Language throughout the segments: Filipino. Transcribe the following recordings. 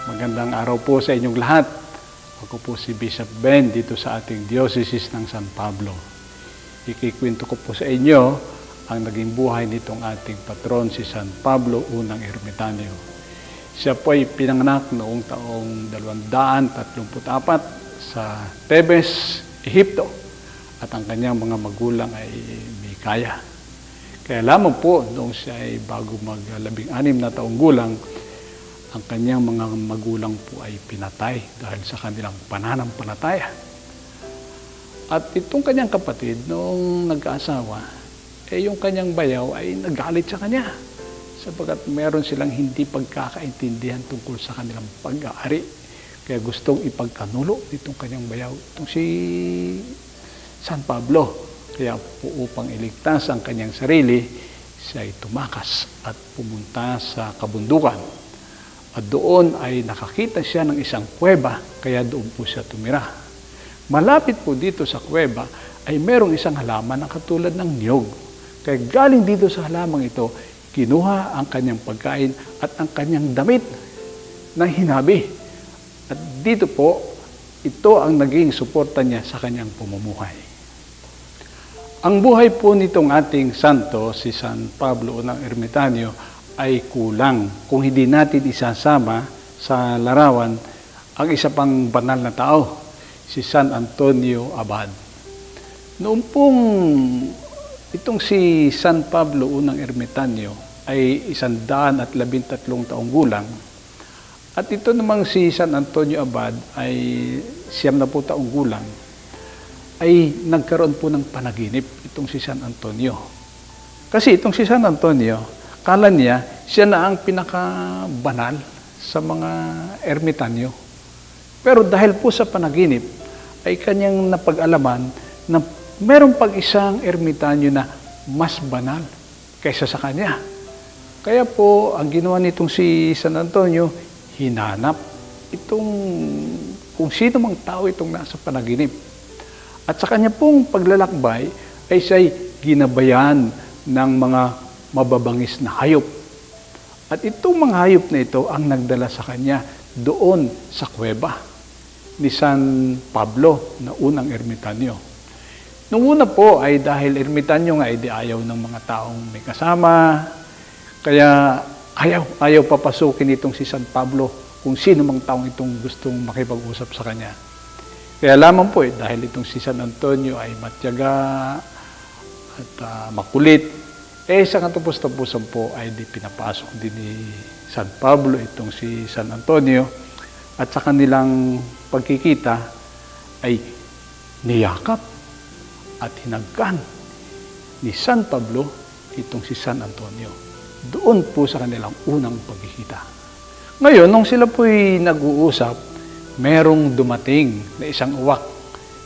Magandang araw po sa inyong lahat. Ako po si Bishop Ben dito sa ating Diocese ng San Pablo. Ikikwento ko po sa inyo ang naging buhay nitong ating patron si San Pablo unang Ermitanyo. Siya po ay pinanganak noong taong 234 sa Tebes, Ehipto, at ang kanyang mga magulang ay Mikaya. Kaya lamang po noong siya ay bago mag-16 na taong gulang, ang kanyang mga magulang po ay pinatay dahil sa kanilang pananampalataya. At itong kanyang kapatid, noong nag-aasawa, yung kanyang bayaw ay nagalit sa kanya sapagkat meron silang hindi pagkakaintindihan tungkol sa kanilang pag-aari. Kaya gustong ipagkanulo itong kanyang bayaw, itong si San Pablo. Kaya po upang iligtas ang kanyang sarili, siya ay tumakas at pumunta sa kabundukan. At doon ay nakakita siya ng isang kuweba, kaya doon po siya tumira. Malapit po dito sa kuweba ay merong isang halaman na katulad ng niyog. Kaya galing dito sa halamang ito, kinuha ang kanyang pagkain at ang kanyang damit na hinabi. At dito po, ito ang naging suporta niya sa kanyang pamumuhay. Ang buhay po nitong ating santo, si San Pablo unang Ermitanyo, ay kulang kung hindi natin isasama sa larawan ang isa pang banal na tao, si San Antonio Abad. Noong pong itong si San Pablo unang Ermitanyo ay 113 taong gulang, at ito namang si San Antonio Abad ay 90 taong gulang, ay nagkaroon po ng panaginip itong si San Antonio. Kasi itong si San Antonio, kala niya, siya na ang pinakabanal sa mga ermitanyo. Pero dahil po sa panaginip, ay kanyang napag-alaman na meron pag isang ermitanyo na mas banal kaysa sa kanya. Kaya po, ang ginawa nitong si San Antonio, hinanap itong kung sino mang tao itong nasa panaginip. At sa kanya pong paglalakbay, ay siya'y ginabayan ng mga mababangis na hayop. At itong mga hayop na ito ang nagdala sa kanya doon sa kuweba ni San Pablo na unang ermitanyo. Nung una po ay dahil ermitanyo nga ay di ayaw ng mga taong may kasama, kaya ayaw papasukin itong si San Pablo kung sino mang taong itong gustong makipag-usap sa kanya. Kaya lamang po dahil itong si San Antonio ay matyaga at makulit, sa katapos-tapusan po ay di pinapasok din ni San Pablo itong si San Antonio, at sa kanilang pagkikita ay niyakap at hinagkan ni San Pablo itong si San Antonio. Doon po sa kanilang unang pagkikita. Ngayon, nung sila po'y nag-uusap, merong dumating na isang uwak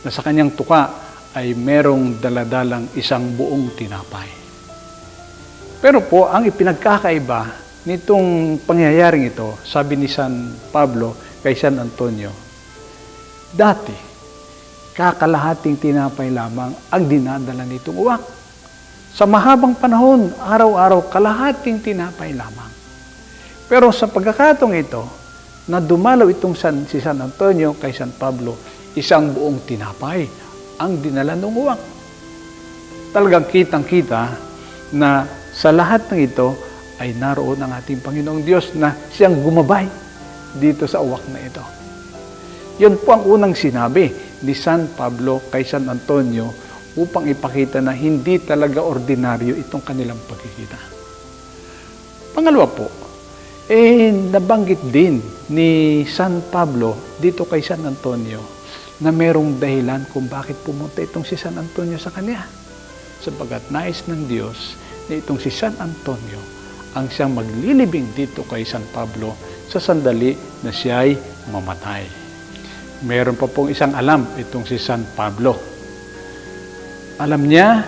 na sa kanyang tuka ay merong daladalang isang buong tinapay. Pero po, ang ipinagkakaiba nitong pangyayaring ito, sabi ni San Pablo kay San Antonio, dati, kakalahating tinapay lamang ang dinadala nitong uwak. Sa mahabang panahon, araw-araw, kalahating tinapay lamang. Pero sa pagkakataong ito, na dumalaw itong si San Antonio kay San Pablo, isang buong tinapay ang dinala ng uwak. Talagang kitang-kita na sa lahat ng ito ay naroon ang ating Panginoong Diyos na siyang gumabay dito sa uwak na ito. Yun po ang unang sinabi ni San Pablo kay San Antonio upang ipakita na hindi talaga ordinaryo itong kanilang pagkikita. Pangalawa po, nabanggit din ni San Pablo dito kay San Antonio na merong dahilan kung bakit pumunta itong si San Antonio sa kanya. Sapagat nais ng Diyos na itong si San Antonio ang siyang maglilibing dito kay San Pablo sa sandali na siya ay mamatay. Meron pa pong isang alam itong si San Pablo. Alam niya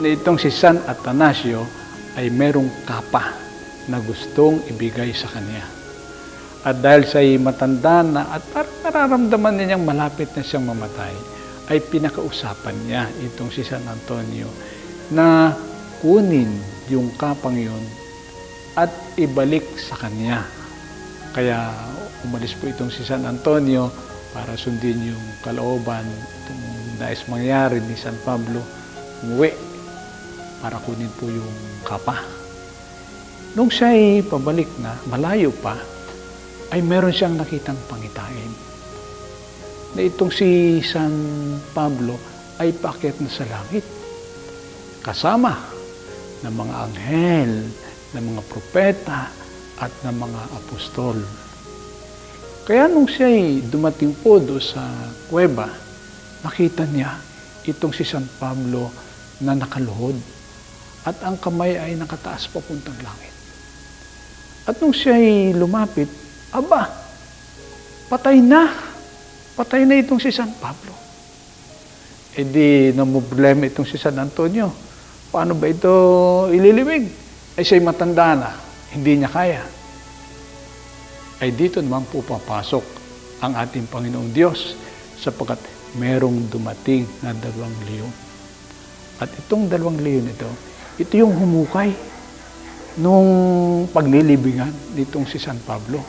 na itong si San Atanasio ay merong kapa na gustong ibigay sa kanya. At dahil siya'y matanda na at nararamdaman niyang malapit na siyang mamatay, ay pinakausapan niya itong si San Antonio na kunin yung kapang yun at ibalik sa kanya. Kaya umalis po itong si San Antonio para sundin yung kalooban, itong nais mangyari ni San Pablo, umuwi para kunin po yung kapa. Nung siya ay pabalik na, malayo pa, ay meron siyang nakitang pangitain na itong si San Pablo ay paakyat na sa langit kasama ng mga anghel, ng mga propeta at ng mga apostol. Kaya nung siya ay dumating po doon sa kuweba, nakita niya itong si San Pablo na nakaluhod at ang kamay ay nakataas papuntang langit. At nung siya ay lumapit, aba, patay na. Patay na itong si San Pablo. E di, namumblema itong si San Antonio. Paano ba ito ililibig? Ay siya'y matanda na. Hindi niya kaya. Ay dito naman po papasok ang ating Panginoong Diyos sapagkat merong dumating na 2 leon. At itong 2 leon ito yung humukay nung paglilibingan nitong si San Pablo.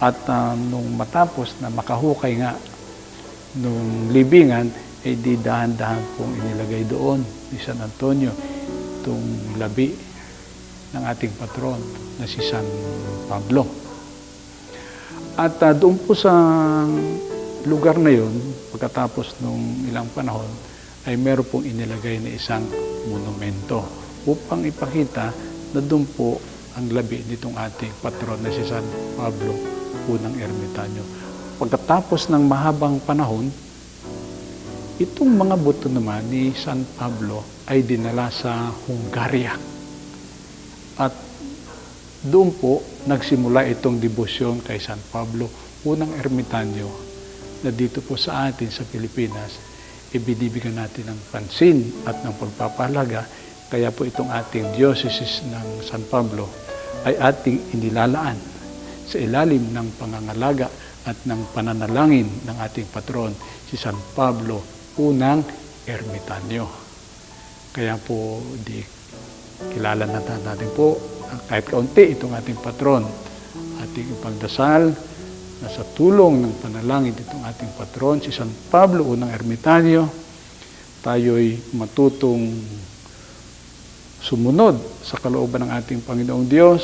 At nung matapos na makahukay nga nung libingan, ay di dahan-dahan pong inilagay doon ni San Antonio itong labi ng ating patron na si San Pablo. At doon po sa lugar na yun, pagkatapos nung ilang panahon, ay meron pong inilagay na isang monumento upang ipakita na doon po ang labi nitong ating patron na si San Pablo, unang ermitanyo. Pagkatapos ng mahabang panahon, itong mga buto naman ni San Pablo ay dinala sa Hungaria. At doon po nagsimula itong debosyon kay San Pablo, unang ermitanyo, na dito po sa atin sa Pilipinas, ibinibigyan natin ng pansin at ng pagpapahalaga. Kaya po itong ating diocese ng San Pablo ay ating inilalaan sa ilalim ng pangangalaga at ng pananalangin ng ating patron, si San Pablo, unang ermitanyo. Kaya po di kilala natin po kahit kaunti itong ating patron. Ating ipagdasal na sa tulong ng panalangin itong ating patron, si San Pablo, unang ermitanyo, tayo'y matutong sumunod sa kalooban ng ating Panginoong Diyos.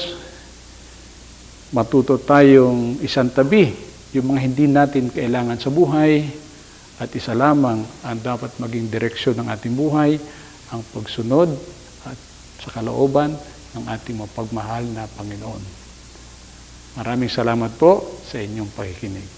Matuto tayong isantabi yung mga hindi natin kailangan sa buhay at isa lamang ang dapat maging direksyon ng ating buhay, ang pagsunod at sa kalooban ng ating mapagmahal na Panginoon. Maraming salamat po sa inyong pakikinig.